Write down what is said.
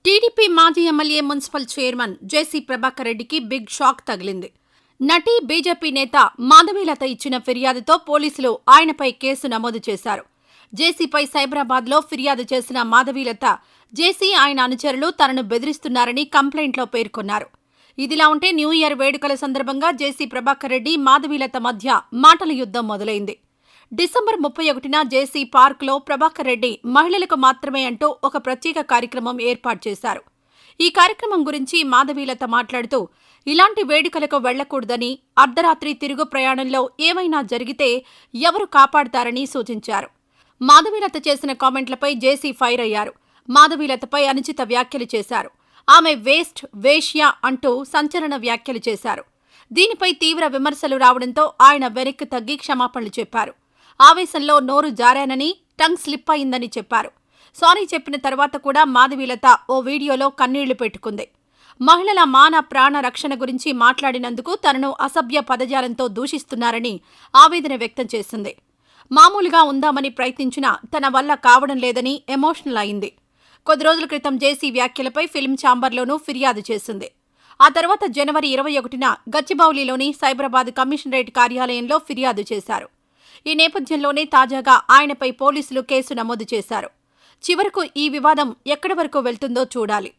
TDP మాజీ MLA municipal chairman జేసీ ప్రభాకర్ రెడ్డికి big shock తగిలింది. నటి, బీజేపీ నేత మాధవీలత ఇచ్చిన ఫిర్యాదుతో పోలీసులు ఆయనపై కేసు నమోదు చేశారు. జేసీపై సైబరాబాద్లో ఫిర్యాదు చేసిన మాధవీలత, జేసీ ఆయన అనుచరులు తనను బెదిరిస్తున్నారని కంప్లైంట్లో పేర్కొన్నారు. ఇదిలా ఉంటే న్యూ ఇయర్ వేడుకల సందర్భంగా జేసీ ప్రభాకర్ రెడ్డి, మాధవీలత మధ్య మాటల యుద్ధం మొదలైంది. డిసెంబర్ 31న జేసీ పార్క్లో ప్రభాకర్ రెడ్డి మహిళలకు మాత్రమే అంటూ ఒక ప్రత్యేక కార్యక్రమం ఏర్పాటు చేశారు. ఈ కార్యక్రమం గురించి మాధవీలత మాట్లాడుతూ, ఇలాంటి వేడుకలకు వెళ్లకూడదని, అర్ధరాత్రి తిరుగు ప్రయాణంలో ఏమైనా జరిగితే ఎవరు కాపాడతారని సూచించారు. మాధవీలత చేసిన కామెంట్లపై జేసీ ఫైర్ అయ్యారు. మాధవీలతపై అనుచిత వ్యాఖ్యలు చేశారు. ఆమె వేస్ట్, వేశ్య అంటూ సంచలన వ్యాఖ్యలు చేశారు. దీనిపై తీవ్ర విమర్శలు రావడంతో ఆయన వెనక్కి తగ్గి క్షమాపణలు చెప్పారు. ఆవేశంలో నోరు జారానని, టంగ్ స్లిప్ అయిందని చెప్పారు. సారీ చెప్పిన తర్వాత కూడా మాధవీలత ఓ వీడియోలో కన్నీళ్లు పెట్టుకుంది. మహిళల మాన ప్రాణ రక్షణ గురించి మాట్లాడినందుకు తనను అసభ్య పదజాలంతో దూషిస్తున్నారని ఆవేదన వ్యక్తం చేసింది. మామూలుగా ఉందామని ప్రయత్నించినా తన వల్ల కావడం లేదని ఎమోషనల్ అయింది. కొద్ది రోజుల క్రితం జేసీ వ్యాఖ్యలపై ఫిల్మ్ ఛాంబర్లోనూ ఫిర్యాదు చేసింది. ఆ తర్వాత జనవరి 21న గచ్చిబౌలిలోని సైబరాబాద్ కమిషనరేట్ కార్యాలయంలో ఫిర్యాదు చేశారు. ఈ నేపథ్యంలోనే తాజాగా ఆయనపై పోలీసులు కేసు నమోదు చేశారు. చివరకు ఈ వివాదం ఎక్కడి వరకు వెళ్తుందో చూడాలి.